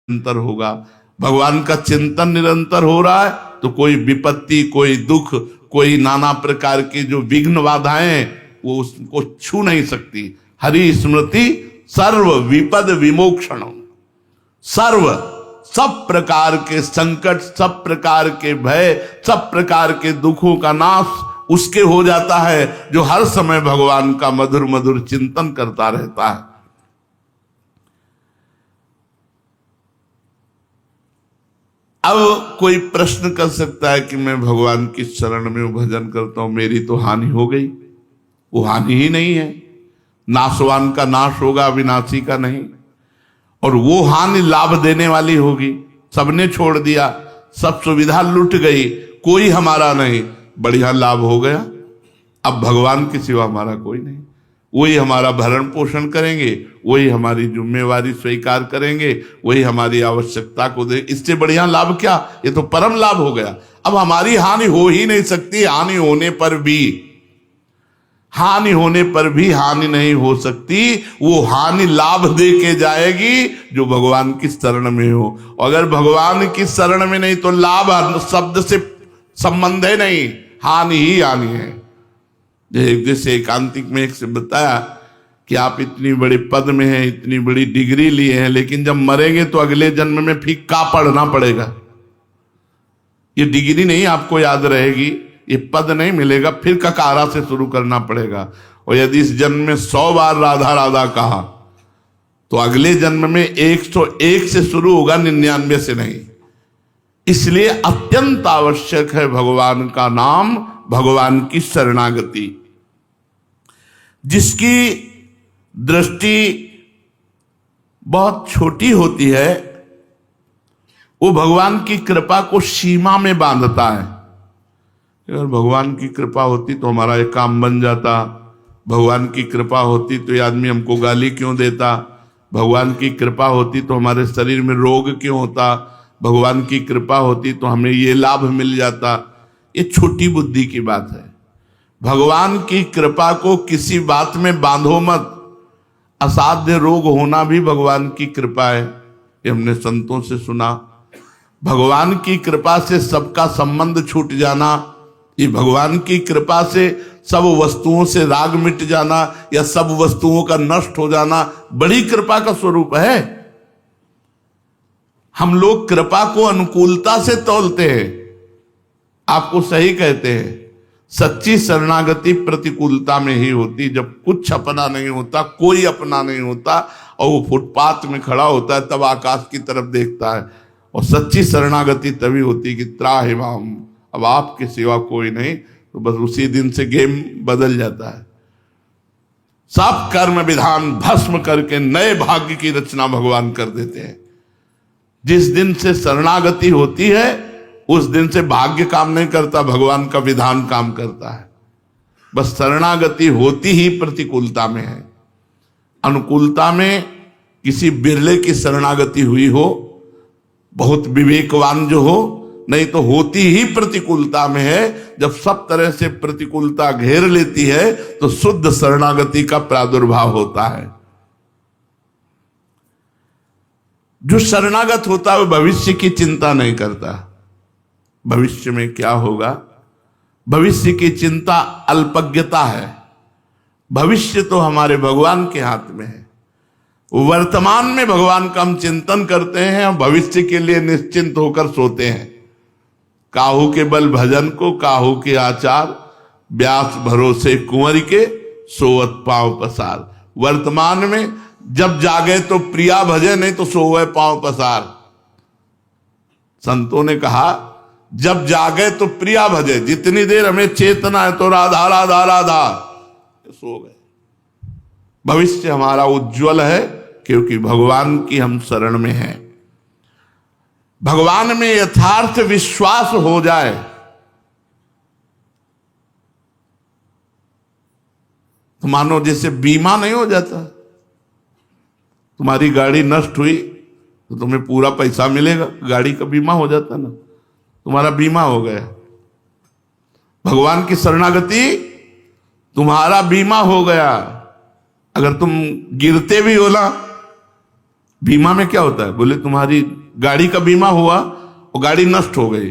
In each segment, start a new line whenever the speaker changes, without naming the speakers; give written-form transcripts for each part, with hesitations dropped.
निरंतर होगा। भगवान का चिंतन निरंतर हो रहा है तो कोई विपत्ति, कोई दुख, कोई नाना प्रकार की जो विघ्न बाधाएं वो उसको छू नहीं सकती। हरि स्मृति सर्व विपद विमोक्षण। सर्व, सब प्रकार के संकट, सब प्रकार के भय, सब प्रकार के दुखों का नाश उसके हो जाता है जो हर समय भगवान का मधुर मधुर चिंतन करता रहता है। अब कोई प्रश्न कर सकता है कि मैं भगवान की शरण में भजन करता हूं, मेरी तो हानि हो गई। वो हानि ही नहीं है। नाशवान का नाश होगा, अविनाशी का नहीं। और वो हानि लाभ देने वाली होगी। सबने छोड़ दिया, सब सुविधा लुट गई, कोई हमारा नहीं, बढ़िया लाभ हो गया। अब भगवान के सिवा हमारा कोई नहीं। वही हमारा भरण पोषण करेंगे, वही हमारी जिम्मेवारी स्वीकार करेंगे, वही हमारी आवश्यकता को दे। इससे बढ़िया लाभ क्या? ये तो परम लाभ हो गया। अब हमारी हानि हो ही नहीं सकती। हानि होने पर भी हानि नहीं हो सकती। वो हानि लाभ दे के जाएगी जो भगवान की शरण में हो। अगर भगवान की शरण में नहीं तो लाभ शब्द से संबंध है नहीं, हानि ही हानि है। जैसे एकांतिक में एक से बताया कि आप इतनी बड़े पद में हैं, इतनी बड़ी डिग्री लिए हैं, लेकिन जब मरेंगे तो अगले जन्म में फीका पढ़ना पड़ेगा। ये डिग्री नहीं आपको याद रहेगी, ये पद नहीं मिलेगा, फिर ककारा से शुरू करना पड़ेगा। और यदि इस जन्म में 100 बार राधा राधा कहा तो अगले जन्म में 101 से शुरू होगा, 99 से नहीं। इसलिए अत्यंत आवश्यक है भगवान का नाम, भगवान की शरणागति। जिसकी दृष्टि बहुत छोटी होती है वो भगवान की कृपा को सीमा में बांधता है। अगर भगवान की कृपा होती तो हमारा एक काम बन जाता, भगवान की कृपा होती तो ये आदमी हमको गाली क्यों देता, भगवान की कृपा होती तो हमारे शरीर में रोग क्यों होता, भगवान की कृपा होती तो हमें ये लाभ मिल जाता। ये छोटी बुद्धि की बात है। भगवान की कृपा को किसी बात में बांधो मत। असाध्य रोग होना भी भगवान की कृपा है, ये हमने संतों से सुना। भगवान की कृपा से सबका संबंध छूट जाना, ये भगवान की कृपा से सब वस्तुओं से राग मिट जाना या सब वस्तुओं का नष्ट हो जाना बड़ी कृपा का स्वरूप है। हम लोग कृपा को अनुकूलता से तौलते हैं। आपको सही कहते हैं, सच्ची शरणागति प्रतिकूलता में ही होती। जब कुछ अपना नहीं होता, कोई अपना नहीं होता और वो फुटपाथ में खड़ा होता है तब आकाश की तरफ देखता है। और सच्ची शरणागति तभी होती कि त्राहिमाम, अब आपके सिवा कोई नहीं, तो बस उसी दिन से गेम बदल जाता है। सब कर्म विधान भस्म करके नए भाग्य की रचना भगवान कर देते हैं। जिस दिन से शरणागति होती है उस दिन से भाग्य काम नहीं करता, भगवान का विधान काम करता है। बस शरणागति होती ही प्रतिकूलता में है। अनुकूलता में किसी बिरले की शरणागति हुई हो, बहुत विवेकवान जो हो, नहीं तो होती ही प्रतिकूलता में है। जब सब तरह से प्रतिकूलता घेर लेती है तो शुद्ध शरणागति का प्रादुर्भाव होता है। जो शरणागत होता है वो भविष्य की चिंता नहीं करता। भविष्य में क्या होगा, भविष्य की चिंता अल्पज्ञता है। भविष्य तो हमारे भगवान के हाथ में है। वर्तमान में भगवान का हम चिंतन करते हैं और भविष्य के लिए निश्चिंत होकर सोते हैं। काहू के बल भजन को काहू के आचार, व्यास भरोसे कुंवर के सोवत पांव पसार। वर्तमान में जब जागे तो प्रिया भजे, नहीं तो सोवे पांव पसार। संतों ने कहा जब जागे तो प्रिया भजे, जितनी देर हमें चेतना है तो राधा राधा राधा, सो गए। भविष्य हमारा उज्जवल है क्योंकि भगवान की हम शरण में हैं। भगवान में यथार्थ विश्वास हो जाए तो मानो जैसे बीमा नहीं हो जाता। तुम्हारी गाड़ी नष्ट हुई तो तुम्हें पूरा पैसा मिलेगा, गाड़ी का बीमा हो जाता ना, तुम्हारा बीमा हो गया। भगवान की शरणागति तुम्हारा बीमा हो गया। अगर तुम गिरते भी हो ना बीमा में क्या होता है, बोले तुम्हारी गाड़ी का बीमा हुआ और गाड़ी नष्ट हो गई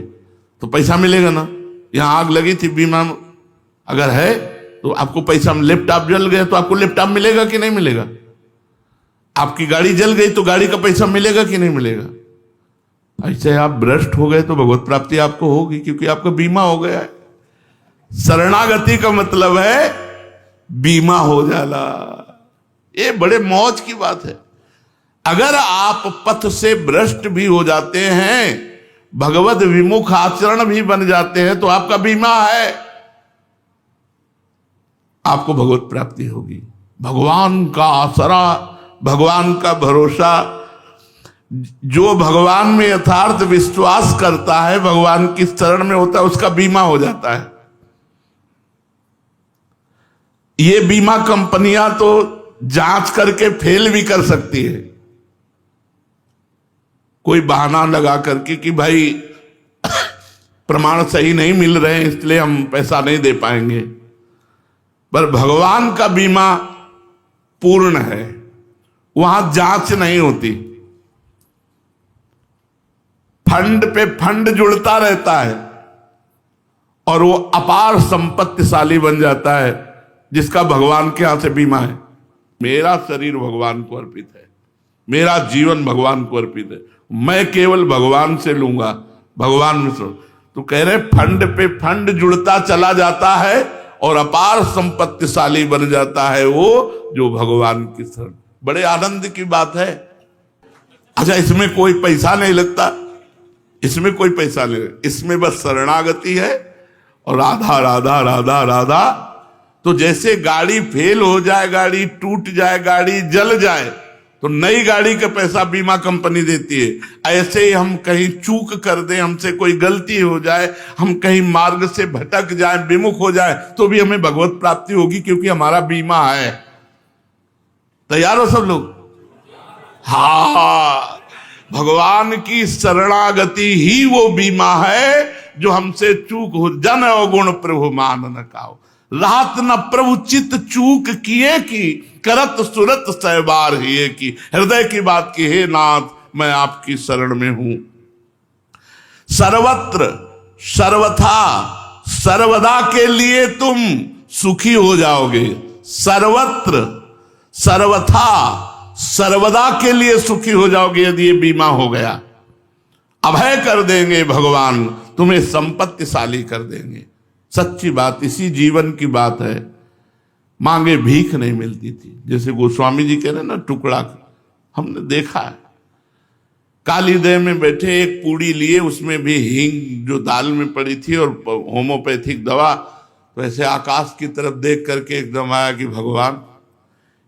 तो पैसा मिलेगा ना। यहां आग लगी थी, बीमा अगर है तो आपको पैसा, लैपटॉप जल गया तो आपको लैपटॉप मिलेगा कि नहीं मिलेगा, आपकी गाड़ी जल गई तो गाड़ी का पैसा मिलेगा कि नहीं मिलेगा। ऐसे आप भ्रष्ट हो गए तो भगवत प्राप्ति आपको होगी, क्योंकि आपका बीमा हो गया है। शरणागति का मतलब है बीमा हो जाला। ये बड़े मौज की बात है। अगर आप पथ से भ्रष्ट भी हो जाते हैं, भगवत विमुख आचरण भी बन जाते हैं, तो आपका बीमा है, आपको भगवत प्राप्ति होगी। भगवान का आसरा, भगवान का भरोसा, जो भगवान में यथार्थ विश्वास करता है, भगवान की शरण में होता है, उसका बीमा हो जाता है। ये बीमा कंपनियां तो जांच करके फेल भी कर सकती है, कोई बहाना लगा करके कि भाई प्रमाण सही नहीं मिल रहे हैं इसलिए हम पैसा नहीं दे पाएंगे। पर भगवान का बीमा पूर्ण है, वहां जांच नहीं होती, फंड पे फंड जुड़ता रहता है और वो अपार संपत्तिशाली बन जाता है जिसका भगवान के यहां से बीमा है। मेरा शरीर भगवान को अर्पित है, मेरा जीवन भगवान को अर्पित है, मैं केवल भगवान से लूंगा, भगवान में सो। तो कह रहे फंड पे फंड जुड़ता चला जाता है और अपार संपत्तिशाली बन जाता है वो जो भगवान की शरण। बड़े आनंद की बात है। अच्छा, इसमें कोई पैसा नहीं लगता, इसमें कोई पैसा नहीं, इसमें बस शरणागति है और राधा राधा राधा राधा। तो जैसे गाड़ी फेल हो जाए, गाड़ी टूट जाए, गाड़ी जल जाए तो नई गाड़ी का पैसा बीमा कंपनी देती है। ऐसे ही हम कहीं चूक कर दें, हमसे कोई गलती हो जाए, हम कहीं मार्ग से भटक जाए, विमुख हो जाए, तो भी हमें भगवत प्राप्ति होगी, क्योंकि हमारा बीमा है। तैयार हो सब लोग? हाँ, भगवान की शरणागति ही वो बीमा है जो हमसे चूक हो। जन अवगुण प्रभु मान न काओ, रात न प्रभु चित चूक किए की, करत सुरत सहबार हिए की। हृदय की बात की, हे नाथ मैं आपकी शरण में हूं। सर्वत्र सर्वथा सर्वदा के लिए तुम सुखी हो जाओगे। सर्वत्र सर्वथा सर्वदा के लिए सुखी हो जाओगे यदि ये बीमा हो गया। अभय कर देंगे भगवान, तुम्हें संपत्तिशाली कर देंगे। सच्ची बात, इसी जीवन की बात है। मांगे भीख नहीं मिलती थी, जैसे गोस्वामी जी कह रहे ना, टुकड़ा हमने देखा है। काली देव में बैठे एक पूड़ी लिए, उसमें भी हींग जो दाल में पड़ी थी और होम्योपैथिक दवा। तो ऐसे आकाश की तरफ देख करके एकदम आया कि भगवान,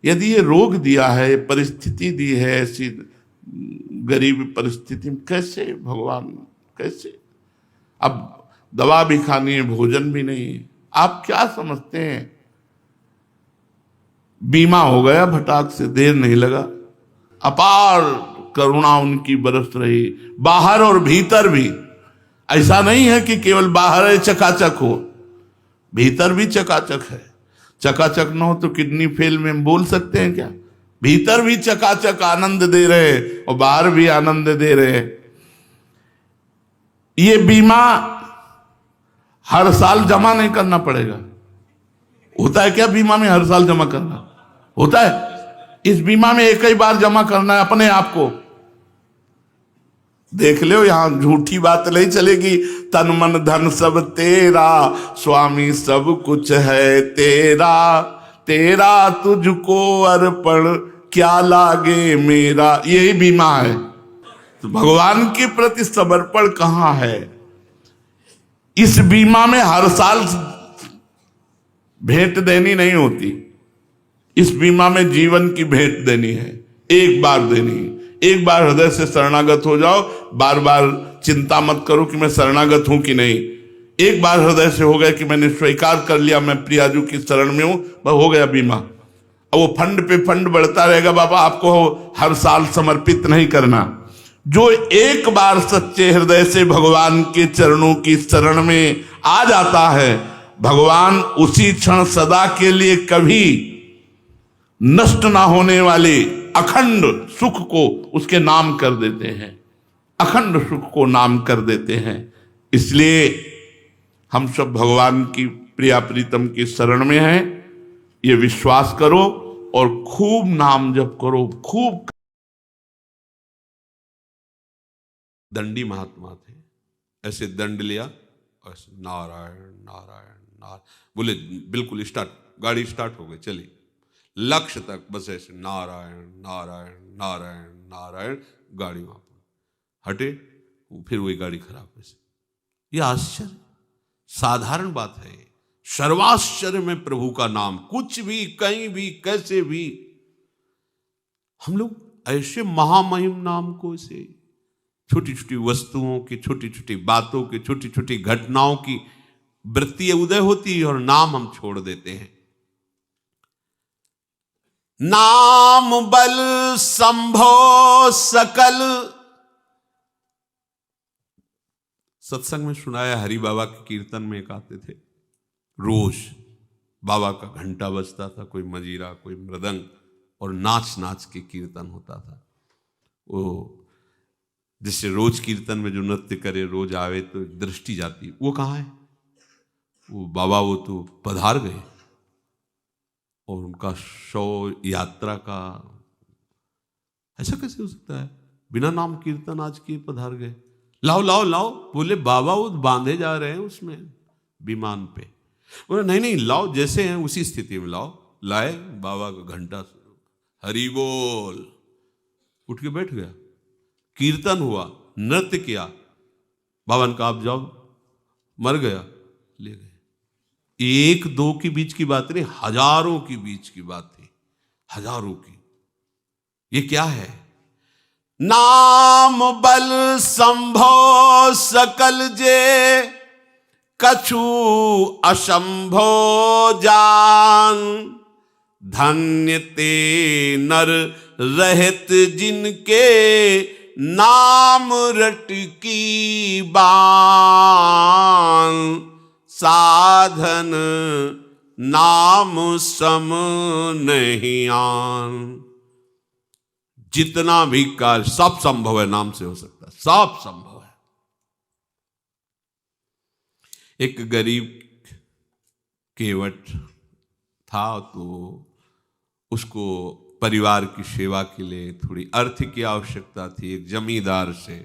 यदि ये रोग दिया है, परिस्थिति दी है, ऐसी गरीब परिस्थिति में कैसे भगवान, कैसे? अब दवा भी खानी है, भोजन भी नहीं है। आप क्या समझते हैं? बीमा हो गया भटाक से, देर नहीं लगा। अपार करुणा उनकी बरस रही, बाहर और भीतर भी। ऐसा नहीं है कि केवल बाहर चकाचक हो, भीतर भी चकाचक है। चकाचक न हो तो किडनी फेल में हम बोल सकते हैं क्या? भीतर भी चकाचक आनंद दे रहे और बाहर भी आनंद दे रहे। ये बीमा हर साल जमा नहीं करना पड़ेगा। होता है क्या बीमा में हर साल जमा करना? होता है। इस बीमा में एक ही बार जमा करना है अपने आप को। देख लो, यहां झूठी बात नहीं चलेगी। तन मन धन सब तेरा, स्वामी सब कुछ है तेरा, तेरा तुझको अर्पण क्या लागे मेरा। यही बीमा है। तो भगवान के प्रति समर्पण कहां है? इस बीमा में हर साल भेंट देनी नहीं होती। इस बीमा में जीवन की भेंट देनी है, एक बार देनी है। एक बार हृदय से शरणागत हो जाओ, बार बार चिंता मत करो कि मैं शरणागत हूं कि नहीं। एक बार हृदय से हो गया कि मैंने स्वीकार कर लिया मैं प्रियाजू की शरण में हूं, बस हो गया बीमा। अब वो फंड पे फंड बढ़ता रहेगा। बाबा आपको हर साल समर्पित नहीं करना। जो एक बार सच्चे हृदय से भगवान के चरणों की शरण में आ जाता है, भगवान उसी क्षण सदा के लिए कभी नष्ट ना होने वाले अखंड सुख को उसके नाम कर देते हैं, अखंड सुख को नाम कर देते हैं। इसलिए हम सब भगवान की प्रिया प्रीतम की शरण में हैं, ये विश्वास करो और खूब नाम जप करो, खूब। दंडी महात्मा थे, ऐसे दंड लिया और नारायण नारायण नारायण बोले, बिल्कुल स्टार्ट, गाड़ी स्टार्ट हो गई, चली लक्ष्य तक, बस ऐसे नारायण नारायण नारायण नारायण, गाड़ी वहां पर हटे, फिर वही गाड़ी खराब। ऐसे ये आश्चर्य, साधारण बात है, सर्वाश्चर्य में प्रभु का नाम, कुछ भी कहीं भी कैसे भी हम लोग ऐसे महामहिम नाम को, ऐसे छोटी छोटी वस्तुओं की, छोटी छोटी बातों की, छोटी छोटी घटनाओं की वृत्ति उदय होती है और नाम हम छोड़ देते हैं। नाम बल संभो सकल, सत्संग में सुनाया, हरि बाबा के कीर्तन में एक आते थे, रोज बाबा का घंटा बजता था, कोई मजीरा कोई मृदंग, और नाच नाच के कीर्तन होता था। वो जिससे रोज कीर्तन में जो नृत्य करे, रोज आवे तो दृष्टि जाती, वो कहाँ है? वो बाबा वो तो पधार गए, और उनका शव यात्रा का, ऐसा कैसे हो सकता है? बिना नाम कीर्तन आज किए पधार गए। लाओ लाओ लाओ, बोले बाबा वो बांधे जा रहे हैं उसमें विमान पे। बोले नहीं नहीं लाओ, जैसे हैं उसी स्थिति में लाओ। लाए, बाबा का घंटा, हरि बोल, उठ के बैठ गया, कीर्तन हुआ, नृत्य किया। बाबा ने कहा आप जाओ, मर गया, ले गए। एक दो के बीच की बात नहीं, हजारों की बीच की बात थी, हजारों की। ये क्या है? नाम बल संभो सकल जे, कछु असंभो जान, धन्य ते नर रहत जिनके, नाम रट की बान, साधन नाम सम नहीं आन। जितना भी कार्य सब संभव है, नाम से हो सकता है, सब संभव है। एक गरीब केवट था, तो उसको परिवार की सेवा के लिए थोड़ी अर्थ की आवश्यकता थी। एक जमींदार से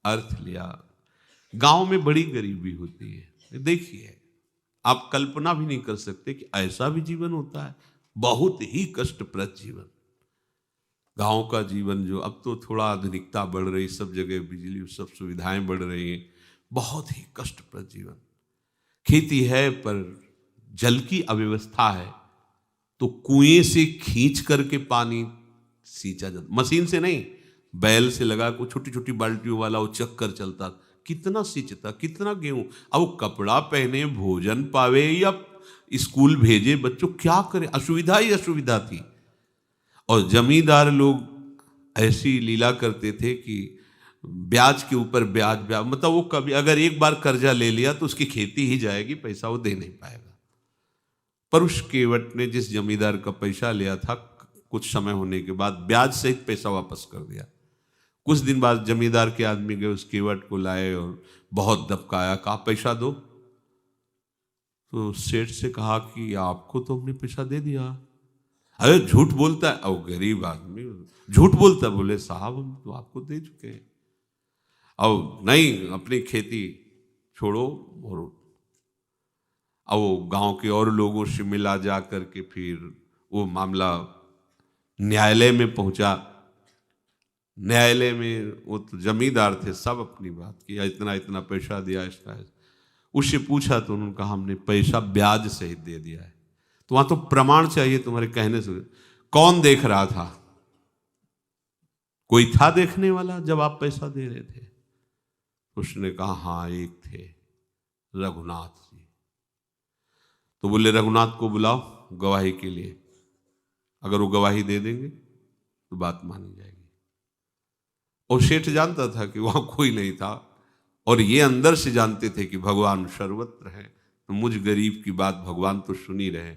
अर्थ लिया। गांव में बड़ी गरीबी होती है, देखिए आप कल्पना भी नहीं कर सकते कि ऐसा भी जीवन होता है, बहुत ही कष्टप्रद जीवन। गांव का जीवन जो, अब तो थोड़ा आधुनिकता बढ़ रही, सब जगह बिजली सब सुविधाएं बढ़ रही हैं, बहुत ही कष्टप्रद जीवन। खेती है पर जल की अव्यवस्था है, तो कुएं से खींच करके पानी सींचा जाता, मशीन से नहीं, बैल से लगा को छोटी छोटी बाल्टियों वाला वो चक्कर चलता, कितना सींचता, कितना गेहूं। अब वो कपड़ा पहने, भोजन पावे, या स्कूल भेजे बच्चों, क्या करे, असुविधा ही असुविधा थी। और जमींदार लोग ऐसी लीला करते थे कि ब्याज के ऊपर ब्याज, ब्याज, मतलब वो कभी अगर एक बार कर्जा ले लिया तो उसकी खेती ही जाएगी, पैसा वो दे नहीं पाएगा। पर उस केवट ने जिस जमींदार का पैसा लिया था, कुछ समय होने के बाद ब्याज सहित पैसा वापस कर दिया। कुछ दिन बाद जमींदार के आदमी गए, उस केवट को लाए और बहुत दबकाया, कहा पैसा दो। तो सेठ से कहा कि आपको तो हमने पैसा दे दिया। अरे झूठ बोलता है, और गरीब आदमी झूठ बोलता है। बोले साहब हम तो आपको दे चुके हैं। अब नहीं, अपनी खेती छोड़ो। और अब वो गांव के और लोगों से मिला, जा करके फिर वो मामला न्यायालय में पहुंचा। न्यायालय में वो तो जमींदार थे, सब अपनी बात की, इतना इतना पैसा दिया, इसका उससे पूछा तो उन्होंने कहा हमने पैसा ब्याज सहित दे दिया है। तो वहां तो प्रमाण चाहिए तुम्हारे कहने से। कौन देख रहा था? कोई था देखने वाला जब आप पैसा दे रहे थे? उसने कहा हाँ एक थे, रघुनाथ जी। तो बोले रघुनाथ को बुलाओ गवाही के लिए, अगर वो गवाही दे देंगे तो बात मानी जाएगी। और सेठ जानता था कि वहां कोई नहीं था, और ये अंदर से जानते थे कि भगवान सर्वत्र है, तो मुझ गरीब की बात भगवान तो सुन ही रहे।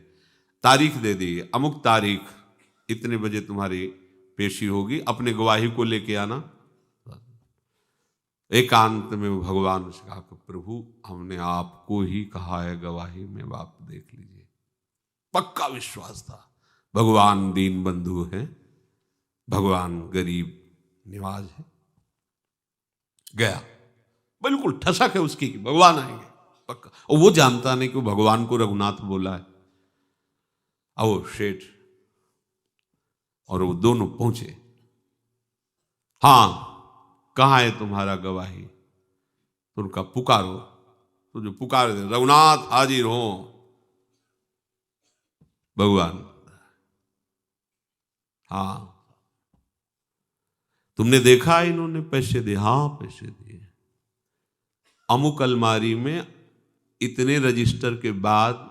तारीख दे दी, अमुक तारीख इतने बजे तुम्हारी
पेशी होगी, अपने गवाही को लेके आना। एकांत में भगवान से कहा कि प्रभु हमने आपको ही कहा है गवाही में, आप देख लीजिए। पक्का विश्वास था, भगवान दीन बंधु है, भगवान गरीब निवाज है। गया, बिल्कुल ठसक है उसकी कि भगवान आएंगे पक्का, और वो जानता नहीं कि वो भगवान को रघुनाथ बोला है। आओ शेठ, और वो दोनों पहुंचे। हाँ, कहाँ है तुम्हारा गवाही? तो उनका पुकारो, तो जो पुकार दे रघुनाथ हाजिर हो। भगवान, हाँ तुमने देखा इन्होंने पैसे दिए? हाँ पैसे दिए। अमुक अलमारी में इतने रजिस्टर के बाद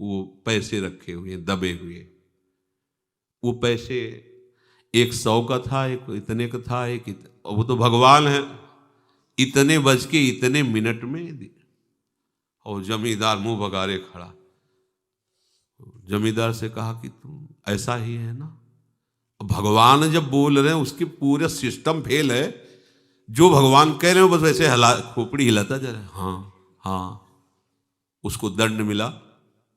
वो पैसे रखे हुए दबे हुए। वो पैसे 100 का था, एक इतने का था, वो तो भगवान है, इतने बज के इतने मिनट में दिए। और जमींदार मुंह भगारे खड़ा। जमींदार से कहा कि तुम ऐसा ही है ना? भगवान जब बोल रहे हैं उसके पूरे सिस्टम फेल है, जो भगवान कह रहे हो बस वैसे खोपड़ी हिलाता जा रहा है। हाँ हाँ, उसको दंड मिला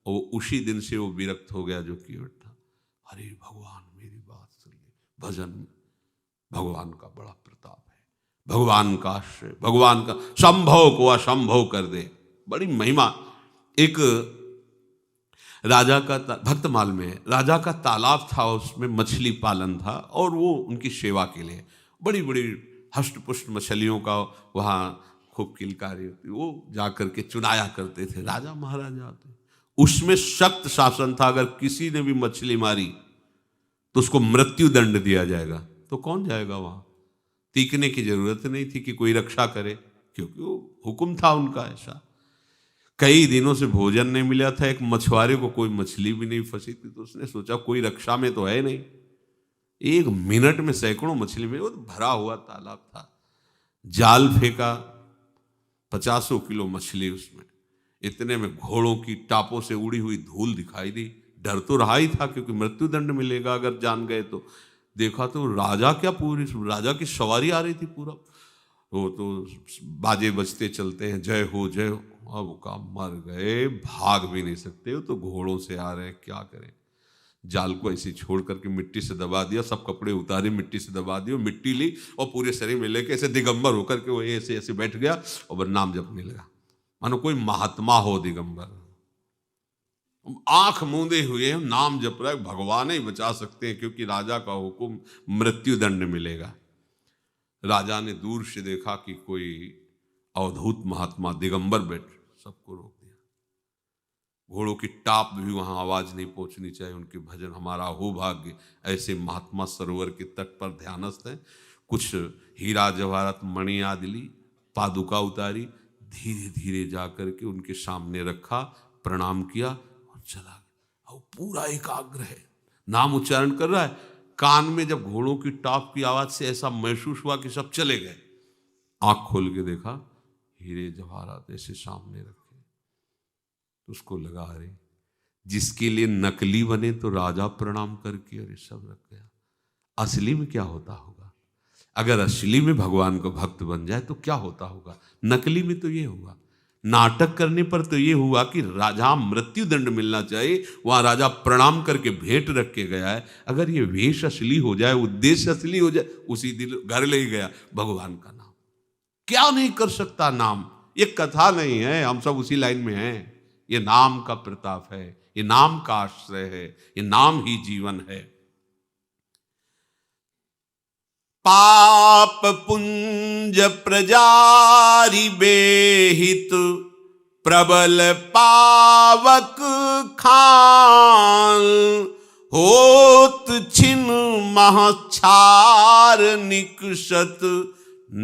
और उसी दिन से वो विरक्त हो गया जो कीर्त था। अरे भगवान मेरी बात सुनिए, भजन भगवान का बड़ा प्रताप है, भगवान का आश्रय, भगवान का संभव को असंभव कर दे, बड़ी महिमा। एक राजा का भक्तमाल में राजा का तालाब था, उसमें मछली पालन था और वो उनकी सेवा के लिए बड़ी बड़ी हष्टपुष्ट मछलियों का वहाँ खूब किलकारी होती, वो जाकर के चुनाया करते थे राजा महाराजा आते। उसमें सख्त शासन था, अगर किसी ने भी मछली मारी तो उसको मृत्यु दंड दिया जाएगा। तो कौन जाएगा वहाँ? तीखने की जरूरत नहीं थी कि कोई रक्षा करे, क्योंकि वो हुक्म था उनका ऐसा। कई दिनों से भोजन नहीं मिला था, एक मछुआरे को कोई मछली भी नहीं फंसी थी, तो उसने सोचा कोई रक्षा में तो है नहीं, एक मिनट में सैकड़ों मछली में, वो तो भरा हुआ तालाब था। जाल फेंका, 50 किलो मछली उसमें, इतने में घोड़ों की टापों से उड़ी हुई धूल दिखाई दी। डर तो रहा ही था क्योंकि मृत्यु दंड मिलेगा अगर जान गए तो। देखा तो राजा क्या, पूरी राजा की सवारी आ रही थी पूरा, वो तो बाजे बजते चलते हैं, जय हो जय हो। अब का मर गए, भाग भी नहीं सकते हो, तो घोड़ों से आ रहे हैं, क्या करें। जाल को ऐसे छोड़ करके मिट्टी से दबा दिया, सब कपड़े उतारे, मिट्टी से दबा दिया, मिट्टी ली और पूरे शरीर में लेके ऐसे दिगंबर होकर के वो ऐसे ऐसे बैठ गया और नाम जपने लगा, मानो कोई महात्मा हो दिगंबर। आंख मूंदे हुए नाम जप रहा है, भगवान ही बचा सकते हैं क्योंकि राजा का हुक्म, मृत्यु दंड मिलेगा। राजा ने दूर से देखा कि कोई अवधूत महात्मा दिगंबर बैठ, सबको रोक दिया। घोड़ों की टाप भी वहां आवाज नहीं पहुंचनी चाहिए, उनके भजन हमारा हो भाग्य, ऐसे महात्मा सरोवर के तट पर ध्यानस्थ हैं। कुछ हीरा जवाहरात मणि आदि ली, पादुका उतारी, धीरे धीरे जाकर के उनके सामने रखा, प्रणाम किया और चला गया। और पूरा एकाग्र है, नाम उच्चारण कर रहा है। कान में जब घोड़ों की टाप की आवाज से ऐसा महसूस हुआ कि सब चले गए। आंख खोल के देखा, हीरे जवाहरात ऐसे सामने रखे, तो उसको लगा अरे जिसके लिए नकली बने तो राजा प्रणाम करके और सब रख गया, असली में क्या होता होगा? अगर असली में भगवान को भक्त बन जाए तो क्या होता होगा? नकली में तो ये हुआ, नाटक करने पर तो ये हुआ कि राजा मृत्यु दंड मिलना चाहिए, वहां राजा प्रणाम करके भेंट रख के गया है। अगर ये वेश असली हो जाए, उद्देश्य असली हो जाए, उसी दिन घर ले गया भगवान का नाम। क्या नहीं कर सकता नाम, ये कथा नहीं है, हम सब उसी लाइन में हैं। ये नाम का प्रताप है, ये नाम का आश्रय है, ये नाम ही जीवन है। पाप पुंज प्रजारि बेहित, प्रबल पावक खान, होत छिन महच्छार निकषत,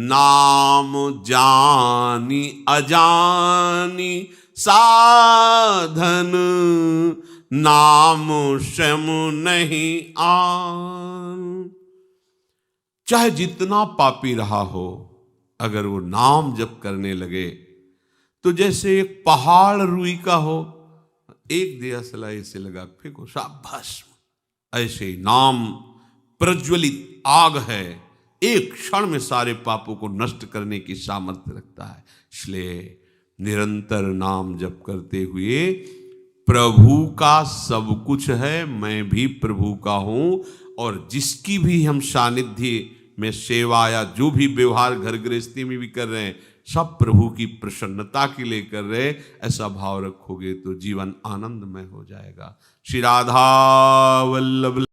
नाम जानी अजानी साधन, नाम श्रम नहीं आन। चाहे जितना पापी रहा हो, अगर वो नाम जप करने लगे तो जैसे एक पहाड़ रुई का हो, एक दिया सलाई से लगा फेंको, शाबाश। ऐसे ही नाम प्रज्वलित आग है, एक क्षण में सारे पापों को नष्ट करने की सामर्थ्य रखता है। इसलिए निरंतर नाम जप करते हुए, प्रभु का सब कुछ है, मैं भी प्रभु का हूं, और जिसकी भी हम सानिध्य में सेवा या जो भी व्यवहार घर गृहस्थी में भी कर रहे हैं, सब प्रभु की प्रसन्नता के लिए कर रहे, ऐसा भाव रखोगे तो जीवन आनंदमय हो जाएगा। श्री राधा वल्लभ।